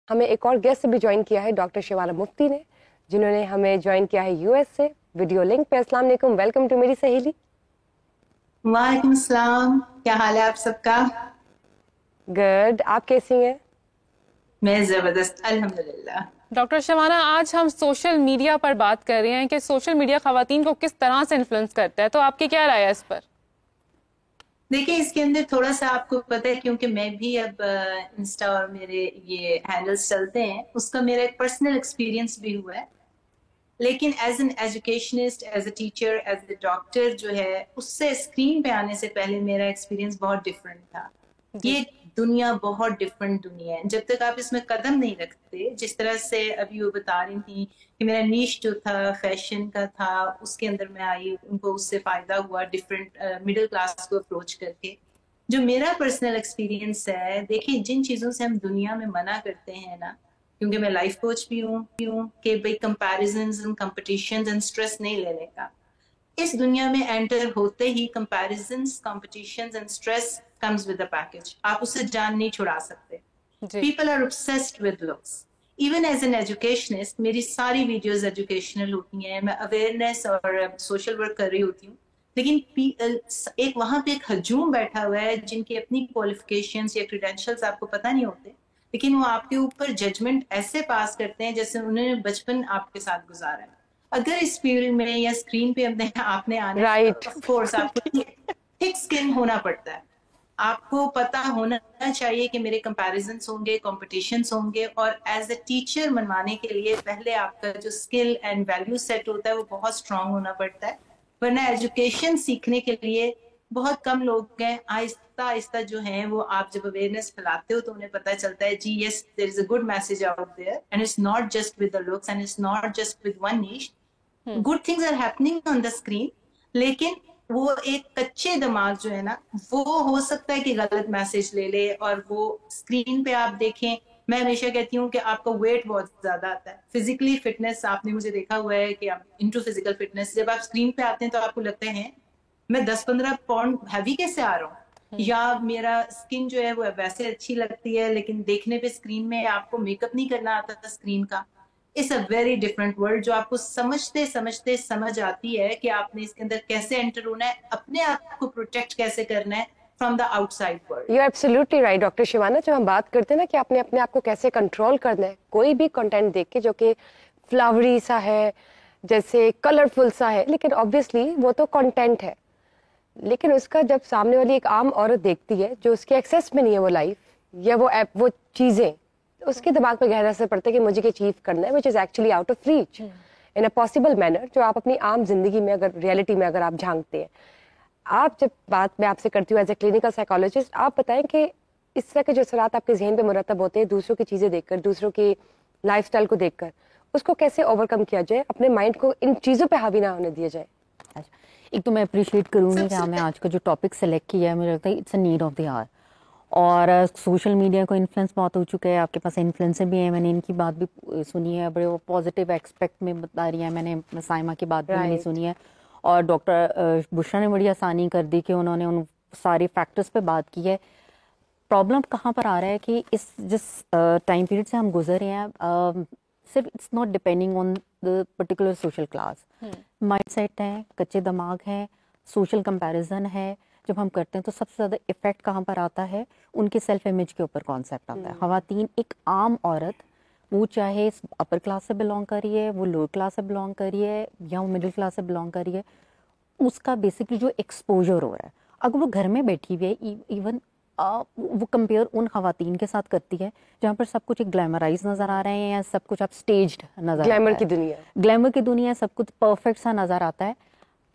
हमें एक और गेस्ट भी ज्वाइन किया है डॉक्टर शिवाला मुफ्ती ने, जिन्होंने हमें ज्वाइन किया है यूएस से वीडियो लिंक पे। अस्सलाम वालेकुम, वेलकम टू मेरी सहेली। वालेकुम सलाम। क्या हाल है आप सबका? गुड, आप कैसी हैं? मैं जबरदस्त, अल्हम्दुलिल्लाह। डॉक्टर शबाना, आज हम सोशल मीडिया पर बात कर रहे हैं कि सोशल मीडिया खवातीन को किस तरह से इन्फ्लुएंस करता है, तो आपकी क्या राय है इस पर? देखिए, इसके अंदर थोड़ा सा आपको पता है, क्योंकि मैं भी अब इंस्टा और मेरे ये हैंडल्स चलते हैं, उसका मेरा एक पर्सनल एक्सपीरियंस भी हुआ है। लेकिन as an educationist, as a teacher, as a doctor जो है, उससे स्क्रीन पे आने से पहले मेरा एक्सपीरियंस बहुत डिफरेंट था। ये दुनिया बहुत डिफरेंट दुनिया है। जब तक आप इसमें कदम नहीं रखते, जिस तरह से अभी वो बता रही थी कि मेरा नीश जो था फैशन का था, उसके अंदर मैं आई, उनको उससे फायदा हुआ डिफरेंट मिडिल क्लास को अप्रोच करके। जो मेरा पर्सनल एक्सपीरियंस है, देखिए, जिन चीजों से हम दुनिया में मना करते हैं ना, क्योंकि मैं लाइफ कोच भी हूँ कि भाई comparisons and competitions and stress नहीं लेने का। इस दुनिया में एंटर होते ही comparisons, competitions and stress comes with a package. आप उससे जान नहीं छुड़ा सकते। People are obsessed with looks. Even as an educationist, मेरी सारी वीडियोस एजुकेशनल होती हैं, मैं अवेयरनेस और सोशल वर्क कर रही होती हूँ। लेकिन एक वहां पे एक हजूम बैठा हुआ है जिनकी अपनी क्वालिफिकेशंस या क्रेडेंशियल्स आपको पता नहीं होते, लेकिन वो आपके ऊपर जजमेंट ऐसे पास करते हैं जैसे उन्होंने बचपन आपके साथ गुजारा है। अगर इस फील्ड में या स्क्रीन पे आपने आना है, राइट। ऑफ कोर्स आपको थिक स्किन होना पड़ता है। आपको पता होना चाहिए कि मेरे कंपैरिजंस होंगे, कॉम्पिटिशन्स होंगे, और एज अ टीचर मनवाने के लिए पहले आपका जो स्किल एंड वैल्यू सेट होता है वो बहुत स्ट्रांग होना पड़ता है। वरना एजुकेशन सीखने के लिए बहुत कम लोग हैं। आहिस्ता आहिस्ता जो है वो, आप जब अवेयरनेस फैलाते हो तो उन्हें पता चलता है, जी yes, there is a good message out there and it's not just with the looks and it's not just with one niche. Good things are happening on the screen. लेकिन वो एक कच्चे दिमाग जो है ना, वो हो सकता है कि गलत मैसेज ले ले, और वो स्क्रीन पे आप देखें। मैं हमेशा कहती हूँ कि आपका वेट बहुत ज्यादा आता है। फिजिकली फिटनेस, आपने मुझे देखा हुआ है कि आप इनटू फिजिकल फिटनेस, जब आप स्क्रीन पे आते हैं तो आपको लगता है मैं 10-15 पाउंड हैवी कैसे आ रहा हूँ, या मेरा स्किन जो है वो वैसे अच्छी लगती है, लेकिन देखने पे स्क्रीन में आपको मेकअप नहीं करना आता था स्क्रीन का। It's a very different world, जो आपको समझते समझते समझ आती है कि आपने इसके अंदर कैसे एंटर होना है, अपने आप को प्रोटेक्ट कैसे करना है from the outside world. You absolutely right doctor Sivana. जब हम बात करते हैं ना कि आपने अपने आप को कैसे कंट्रोल करना है, कोई भी कंटेंट देख के जो कि फ्लावरी सा है, जैसे कलरफुल सा है, लेकिन ऑब्वियसली वो तो कंटेंट है। लेकिन उसका जब सामने वाली एक आम औरत देखती है जो उसके एक्सेस में नहीं है वो लाइफ या वो ऐप, वो चीजें, तो उसके दिमाग पे गहरा असर पड़ता है कि मुझे ये अचीव करना है, which is actually out of reach in a possible manner, जो आप अपनी आम जिंदगी में, अगर रियलिटी में अगर आप झांकते हैं। आप जब बात मैं आपसे करती हूँ एज ए क्लिनिकल साइकोलॉजिस्ट, आप बताएं कि इस तरह के जो असरात आपके जहन पे मुरतब होते हैं दूसरों की चीजें देखकर, दूसरों की लाइफस्टाइल को देखकर, उसको कैसे ओवरकम किया जाए, अपने माइंड को इन चीजों पे हावी ना होने दिया जाए। एक तो मैं अप्रिशिएट करूँगी कि आपने आज का जो टॉपिक सेलेक्ट किया है, मुझे लगता है it's a need of the hour. और सोशल मीडिया को इन्फ्लुएंस बहुत हो चुका है, आपके पास इन्फ्लुएंसर भी है, मैंने इनकी बात भी सुनी है, बड़े वो पॉजिटिव एक्सपेक्ट में बता रही है। मैंने साइमा की बात भी मैंने सुनी है, और डॉक्टर बुशरा ने बड़ी आसानी कर दी कि उन्होंने उन सारे फैक्टर्स पे बात की है। प्रॉब्लम कहाँ पर आ रहा है कि जिस टाइम पीरियड से हम गुजर रहे हैं, सिर्फ it's not depending on the particular social class. Mindset है, कच्चे दिमाग है, सोशल कंपैरिजन है, जब हम करते हैं तो सबसे ज़्यादा इफेक्ट कहाँ पर आता है, उनके सेल्फ इमेज के ऊपर कॉन्सेप्ट आता है। ख़वातीन, एक आम औरत, वो चाहे अपर क्लास से बिलोंग कर रही है, वो लोअर क्लास से बिलोंग कर रही है, या वो मिडिल क्लास से बिलोंग कर रही है, उसका बेसिकली जो एक्सपोजर हो रहा है, अगर वो घर में बैठी हुई है, इवन वो कंपेयर उन खवातीन के साथ करती है जहाँ पर सब कुछ एक ग्लैमराइज नज़र आ रहे हैं, या सब कुछ आप स्टेज्ड नज़र ग्लैमर की दुनिया, ग्लैमर की दुनिया, सब कुछ परफेक्ट सा नज़र आता है।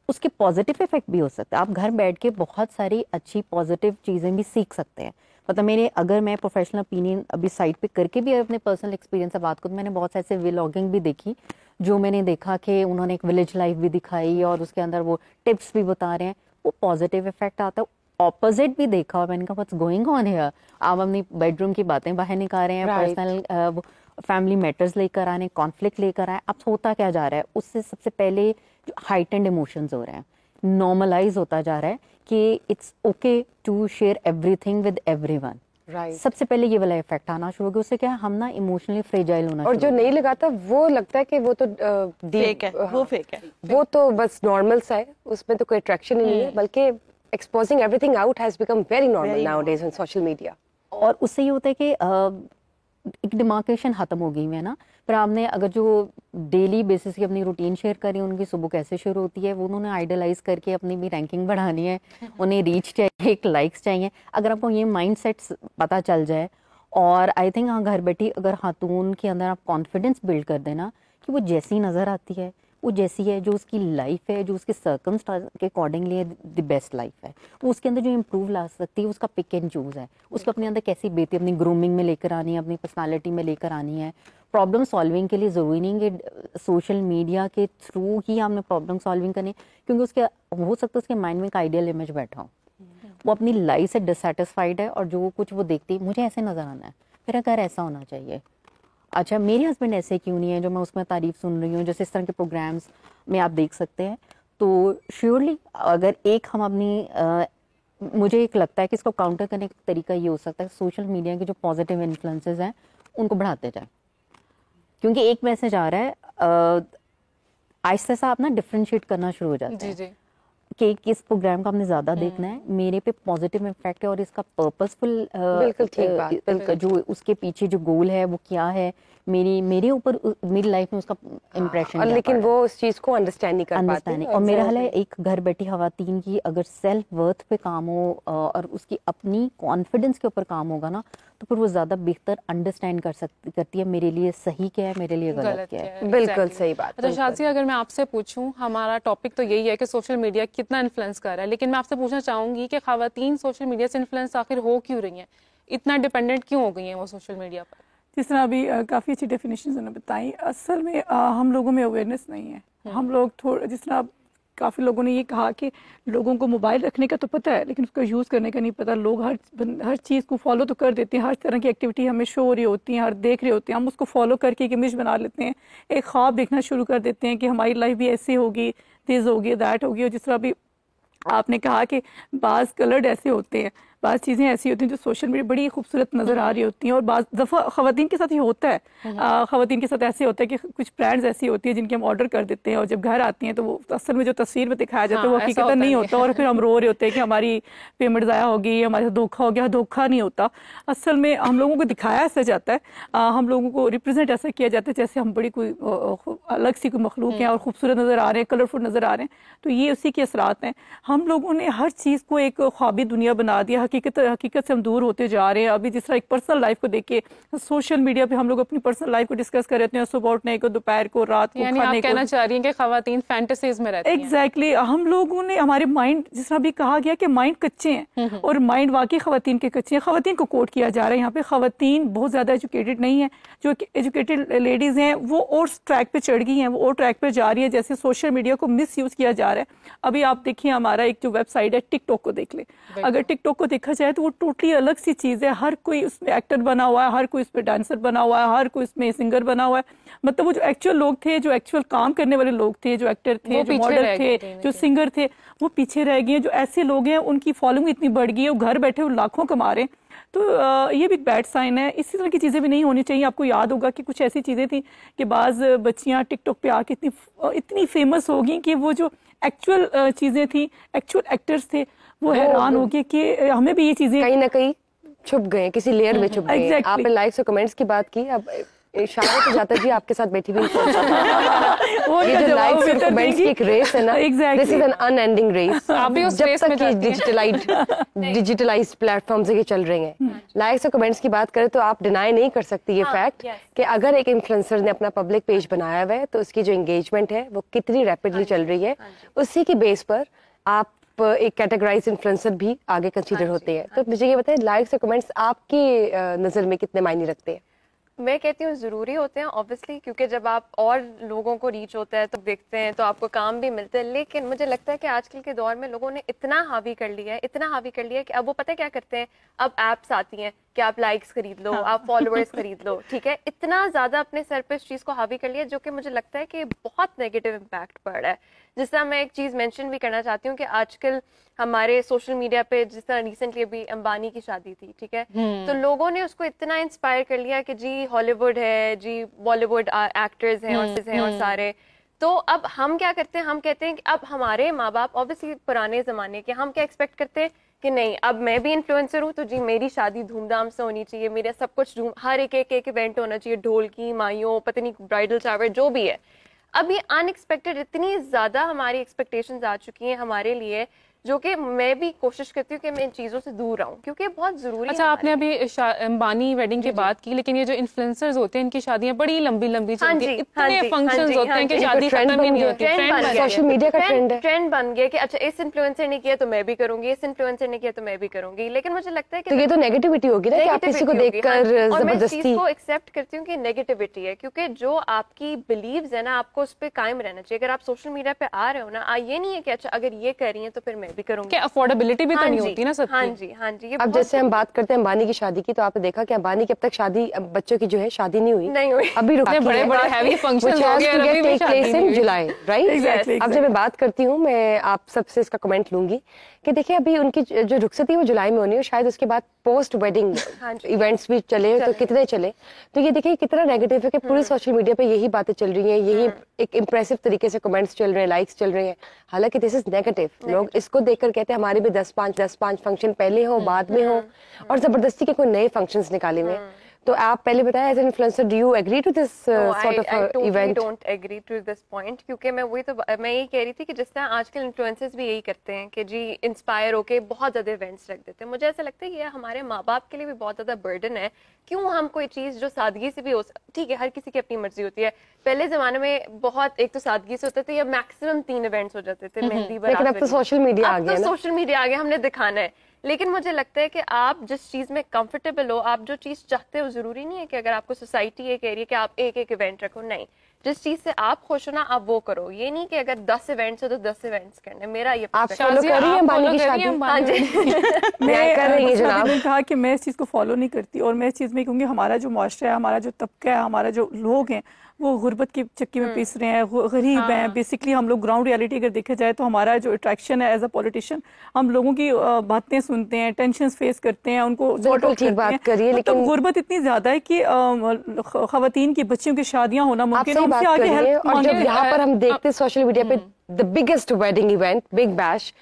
उसके पॉजिटिव इफेक्ट भी हो सकता है। आप घर बैठ के बहुत सारी अच्छी पॉजिटिव चीज़ें भी सीख सकते हैं। मतलब अगर मैं प्रोफेशनल ओपिनियन अभी साइड पे करके भी अपने पर्सनल एक्सपीरियंस से बात करूँ, मैंने बहुत सारे व्लॉगिंग भी देखी, जो मैंने देखा कि उन्होंने एक विलेज लाइफ भी दिखाई और उसके अंदर वो टिप्स भी बता रहे हैं, वो पॉजिटिव इफेक्ट आता है। ऑपोजिट भी देखा और मैंने कहा व्हाट्स गोइंग ऑन हियर। आप अपनी बेडरूम की बातें बाहर निकाल रहे हैं, पर्सनल फैमिली मैटर्स लेकर आ रहे हैं, कॉन्फ्लिक्ट लेकर आए, अब होता क्या जा रहा है, उससे सबसे पहले जो हाइटेंड इमोशंस हो रहे हैं, नॉर्मलाइज होता जा रहा है कि it's okay to share everything with everyone. Right. सबसे पहले ये वाला इफेक्ट आना शुरू हो गया। उससे क्या है, हम ना इमोशनली फ्रेजाइल होना और शुरू जो हो गए। नहीं लगाता वो लगता है कि वो तो फेक है, वो फेक है। वो तो बस नॉर्मल सा है, उसमें तो कोई अट्रैक्शन ही नहीं है, बल्कि exposing everything out has become very normal nowadays on social media. और उससे ये होता है कि एक डिमार्केशन खत्म हो गई है ना। पर आपने अगर जो डेली बेसिस की अपनी रूटीन शेयर करी, उनकी सुबह कैसे शुरू होती है, वो उन्होंने आइडलाइज करके अपनी भी रैंकिंग बढ़ानी है, उन्हें रीच चाहिए, एक लाइक्स चाहिए। अगर आपको ये माइंडसेट पता चल जाए, और आई थिंक हाँ, घर बैठी अगर खातून के अंदर आप कॉन्फिडेंस बिल्ड कर देना कि वो जैसी नज़र आती है, वो जैसी है, जो उसकी लाइफ है, जो उसके सर्कमस्टांस के अकॉर्डिंगली द बेस्ट लाइफ है, वो उसके अंदर जो इम्प्रूव ला सकती है, उसका पिक एंड चूज है। उसको अपने अंदर कैसी बेहतरी अपनी ग्रूमिंग में लेकर आनी है, अपनी पर्सनालिटी में लेकर आनी है। प्रॉब्लम सॉल्विंग के लिए ज़रूरी नहीं कि सोशल मीडिया के थ्रू ही हमने प्रॉब्लम सॉल्विंग करनी, क्योंकि उसके हो सकता है उसके माइंड में एक आइडियल इमेज बैठा हो, वो अपनी लाइफ से डिससेटिस्फाइड है, और जो कुछ वो देखती है, मुझे ऐसे नज़र आना है, मेरा घर ऐसा होना चाहिए। अच्छा, मेरे हस्बैंड ऐसे क्यों नहीं है, जो मैं उसमें तारीफ सुन रही हूँ, जैसे इस तरह के प्रोग्राम्स में आप देख सकते हैं। तो श्योरली अगर एक हम अपनी मुझे एक लगता है कि इसको काउंटर करने का तरीका ये हो सकता है, सोशल मीडिया के जो पॉजिटिव इन्फ्लुएंसेस हैं उनको बढ़ाते जाए। क्योंकि एक मैसेज आ रहा है, आहिस्ता सा आप ना डिफ्रेंशिएट करना शुरू हो जाते हैं जी। कि किस प्रोग्राम का आपने ज़्यादा देखना है, मेरे पे पॉजिटिव इम्पैक्ट है, और इसका पर्पसफुल बिल्कुल ठीक बात, बिल्कुल। जो उसके पीछे जो गोल है वो क्या है, मेरे ऊपर मेरी लाइफ में उसका इम्प्रेशन और लेकिन वो उस चीज को अंडरस्टैंड नहीं कर पाते। अंडरस्टैंडिंग। और मेरा हाल है, एक घर बैठी खवातीन की अगर सेल्फ वर्थ पे काम हो और उसकी अपनी कॉन्फिडेंस के ऊपर काम होगा ना, तो फिर वो ज़्यादा बेहतर अंडरस्टैंड करती है मेरे लिए सही क्या है, मेरे लिए गलत क्या है। बिल्कुल सही बात। अच्छा शाज़िया, अगर मैं आपसे पूछूं, हमारा टॉपिक तो यही है कि सोशल मीडिया कितना इन्फ्लुएंस कर रहा है, लेकिन मैं आपसे पूछना चाहूंगी कि खवातीन सोशल मीडिया से इन्फ्लुएंस आखिर हो क्यों रही हैं, इतना डिपेंडेंट क्यों हो गई हैं वो सोशल मीडिया पर? जिस तरह अभी काफ़ी अच्छी डेफिनेशन उन्होंने बताई, असल में हम लोगों में अवेयरनेस नहीं है। हम लोग थोड़ा, जिस तरह काफ़ी लोगों ने ये कहा कि लोगों को मोबाइल रखने का तो पता है, लेकिन उसका यूज़ करने का नहीं पता। लोग हर चीज़ को फॉलो तो कर देते हैं, हर तरह की एक्टिविटी हमें शो हो रही होती हैं, हर देख रहे होते हैं, हम उसको फॉलो करके एक इमेज बना लेते हैं, एक ख्वाब देखना शुरू कर देते हैं कि हमारी लाइफ भी ऐसी होगी, दिस होगी, दैट होगी। और जिस तरह अभी आपने कहा कि बाज़ कलर्ड ऐसे होते हैं, बाज़ चीज़ें ऐसी होती हैं जो सोशल मीडिया बड़ी खूबसूरत नज़र आ रही होती हैं, और बाज़ दफ़ा ख़वातीन के साथ ये होता है। ख़वातीन के साथ ऐसे होता है कि कुछ ब्रांड्स ऐसी होती है जिनके हम ऑर्डर कर देते हैं, और जब घर आती हैं तो वो असल में जो तस्वीर में दिखाया जाता है वो हकीकत नहीं होता, और फिर हम रो रहे होते हैं कि हमारी पेमेंट ज़ाया हो गई, हमारे साथ धोखा हो गया। धोखा नहीं होता, असल में हम लोगों को दिखाया ऐसा जाता है, हम लोगों को रिप्रेजेंट ऐसा किया जाता है जैसे हम बड़ी कोई अलग सी कोई मखलूक हैं और खूबसूरत नज़र आ रहे हैं, कलरफुल नज़र आ रहे हैं। तो ये उसी के असरात हैं। हम लोगों ने हर चीज़ को एक ख्वाबी दुनिया बना दिया, हकीकत से हम दूर होते जा रहे हैं। अभी जिस तरह एक पर्सनल लाइफ को देख के सोशल मीडिया पे हम लोग अपनी पर्सनल लाइफ को डिस्कस कर रहे हैं, सुबह उठने को, दोपहर को, रात को, यानी खाने आप कहना को। चाह रही हैं कि खवातीन फैंटेसीज में रहती हैं। एग्जैक्टली हम लोगों ने, हमारे माइंड, जिस तरह भी कहा गया कि माइंड कच्चे हैं, और माइंड वाकई खवातीन के कच्चे हैं। खवातीन को कोट किया जा रहा है यहाँ पे, खवातीन बहुत ज़्यादा एजुकेटेड नहीं है। जो एजुकेटेड लेडीज़ हैं वो और ट्रैक पे चढ़ गई हैं, वो और ट्रैक पे जा रही है, जैसे सोशल मीडिया को मिस यूज़ किया जा रहा है। अभी आप देखिए, हमारा एक जो वेबसाइट है टिकटॉक को देख ले, अगर टिकटॉक को देखा जाए तो वो टोटली अलग सी चीज़ है। हर कोई उसमें एक्टर बना हुआ है, हर कोई उसमें डांसर बना हुआ है, हर कोई उसमें सिंगर बना हुआ है। मतलब वो जो एक्चुअल लोग थे, जो एक्चुअल काम करने वाले लोग थे, जो एक्टर थे, जो मॉडल थे, जो सिंगर थे, वो पीछे रह गए हैं। जो ऐसे लोग हैं उनकी फॉलोइंग इतनी बढ़ गई है, वो घर बैठे वो लाखों कमा रहे हैं। तो ये भी एक बैड साइन है। इसी तरह की चीज़ें भी नहीं होनी चाहिए। आपको याद होगा कि कुछ ऐसी चीज़ें थी कि बाज़ बच्चियां टिकटॉक पे आके इतनी फेमस हो गई कि वो जो एक्चुअल चीज़ें थी, एक्चुअल एक्टर्स थे, वो हैरान हो गए कि हमें भी ये चीज़ें कहीं ना कहीं छुप गए, किसी लेयर में छुप गए। आपने लाइक्स और कमेंट्स की बात की, अब इशारा तो जाता जी आपके साथ बैठी हुई ये जो लाइक्स और कमेंट्स की एक रेस है ना, this is an unending race. आप भी उस रेस में डिजिटलाइज्ड प्लेटफॉर्म से ये चल रहे हैं। लाइक्स और कमेंट्स की बात करें तो आप डिनाई नहीं कर सकती ये फैक्ट कि अगर एक इन्फ्लुएंसर ने अपना पब्लिक पेज बनाया हुआ है तो उसकी जो एंगेजमेंट है वो कितनी रैपिडली चल रही है, उसी की बेस पर आप एक कैटेगराइज इन्फ्लुएंसर भी आगे कंसीडर होते हैं। तो मुझे ये बताएं, लाइक्स और कमेंट्स आपकी नजर में कितने मायने रखते हैं? मैं कहती हूँ ज़रूरी होते हैं ऑब्वियसली, क्योंकि जब आप और लोगों को रीच होता है तो देखते हैं तो आपको काम भी मिलता है। लेकिन मुझे लगता है कि आजकल के दौर में लोगों ने इतना हावी कर लिया है, इतना हावी कर लिया है कि अब वो पता है क्या करते हैं, अब एप्स आती हैं कि आप लाइक्स खरीद लो, आप फॉलोअर्स खरीद लो, ठीक है। इतना ज्यादा अपने सर पे इस चीज को हावी कर लिया, जो कि मुझे लगता है कि बहुत नेगेटिव इम्पैक्ट पड़ रहा है। जिस तरह मैं एक चीज मेंशन भी करना चाहती हूँ कि आजकल हमारे सोशल मीडिया पे, जिस तरह रिसेंटली अभी अंबानी की शादी थी, ठीक है, तो लोगों ने उसको इतना इंस्पायर कर लिया कि जी हॉलीवुड है, जी बॉलीवुड एक्टर्स हैं और सारे। तो अब हम क्या करते हैं, हम कहते हैं कि अब हमारे माँ बाप ऑब्वियसली पुराने जमाने के, हम क्या एक्सपेक्ट करते हैं कि नहीं अब मैं भी इन्फ्लुएंसर हूँ तो जी मेरी शादी धूमधाम से होनी चाहिए, मेरा सब कुछ हर एक इवेंट होना चाहिए, ढोलकी माइयों पता नहीं ब्राइडल शावर जो भी है। अब ये अनएक्सपेक्टेड इतनी ज्यादा हमारी एक्सपेक्टेशंस आ चुकी हैं हमारे लिए, जो कि मैं भी कोशिश करती हूँ कि मैं इन चीजों से दूर रहूं, क्योंकि बहुत जरूरी है। अच्छा, आपने अभी अंबानी वेडिंग की बात की, लेकिन ये जो इन्फ्लुएंसर्स होते हैं इनकी शादियां बड़ी लंबी लंबी चलती हैं, इतने फंक्शंस होते हैं कि शादी खत्म ही नहीं होती। सोशल मीडिया का ट्रेंड बन गया कि अच्छा इस इन्फ्लुएंसर ने किया तो मैं भी करूंगी, इस इन्फ्लुएंसर ने किया तो मैं भी करूंगी। लेकिन मुझे लगता है कि तो ये तो नेगेटिविटी होगी ना, कि आप किसी को देखकर और मैं इस जबरदस्ती। चीज को एक्सेप्ट करती हूँ कि नेगेटिविटी है, क्योंकि जो आपकी बिलीव्स है ना, आपको उस पर कायम रहना चाहिए। अगर आप सोशल मीडिया पे आ रहे हो ना, ये नहीं है कि अच्छा अगर ये कर रही है तो फिर मैं भी करूंगी। अफोर्डेबिलिटी भी तो नहीं होती ना सबकी। हाँ जी। अब जैसे हम बात करते हैं अंबानी की शादी की, तो आपने देखा कि अंबानी की अब तक शादी, अब बच्चों की जो है शादी नहीं हुई, अभी रुकी है। बड़े हैवी फंक्शंस हो गए, अभी भी शादी नहीं हुई। जुलाई, राइट। अब जब मैं बात करती हूँ, मैं आप सबसे इसका कमेंट लूंगी कि देखिए अभी उनकी जो रुखसत है वो जुलाई में होनी है, शायद उसके बाद पोस्ट वेडिंग इवेंट्स भी चले तो कितने चले। तो ये देखिए कितना नेगेटिव है कि पूरी सोशल मीडिया पे यही बातें चल रही हैं, यही एक इम्प्रेसिव तरीके से कमेंट्स चल रहे हैं, लाइक्स चल रहे हैं। हालांकि दिस इज नेगेटिव। लोग इसको देखकर कहते हैं हमारे भी 10-5 फंक्शन पहले हो, बाद में हो, और जबरदस्ती के कोई नए फंक्शंस निकाले हुए। तो आप पहले बताया as an influencer, do you agree to this sort of event? Don't agree to this point, क्योंकि मैं यही कह रही थी कि जिस तरह आजकल इन्फ्लुएंसर्स भी यही करते हैं कि जी इंस्पायर होके बहुत ज्यादा इवेंट्स रख देते हैं। मुझे ऐसा लगता है ये हमारे माँ बाप के लिए भी बहुत ज्यादा बर्डन है। क्यों हम कोई चीज जो सादगी से भी हो, ठीक है हर किसी की अपनी मर्जी होती है, पहले जमाने में बहुत एक तो सादगी से होते थे या मैक्सिमम 3 इवेंट्स हो जाते थे, मेहंदी बारात। लेकिन अब तो सोशल मीडिया आ गया ना, सोशल मीडिया आ गया, हमने दिखाना है। लेकिन मुझे लगता है कि आप जिस चीज में कंफर्टेबल हो, आप जो चीज चाहते हो, जरूरी नहीं है कि अगर आपको सोसाइटी ये कह रही है कि आप एक इवेंट रखो, नहीं, जिस चीज से आप खुश हो ना आप वो करो। ये नहीं कि अगर 10 इवेंट्स हो तो 10 इवेंट्स करने। मेरा ये आप फॉलो कर रही हैं अंबानी की शादी? हाँ जी मैं कर रही है जनाब। मैंने कहा कि मैं इस चीज़ को फॉलो नहीं करती, और मैं इस चीज़ में कहूँगी हमारा जो मुआशरा है, हमारा जो तबका है, हमारा जो लोग हैं वो गुर्बत की चक्की में पीस रहे हैं, गरीब हैं। बेसिकली हम लोग ग्राउंड रियलिटी अगर देखा जाए तो हमारा जो अट्रैक्शन है एज अ पॉलिटिशियन, हम लोगों की बातें सुनते हैं, टेंशन फेस करते हैं, उनको ठीक बात करिए। लेकिन गुर्बत इतनी ज्यादा है कि खवातीन की बच्चियों की शादियां होना मुमकिन है। उनसे आगे हेल्प। और जब यहाँ पर हम देखते हैं सोशल मीडिया पे the biggest wedding event big bash,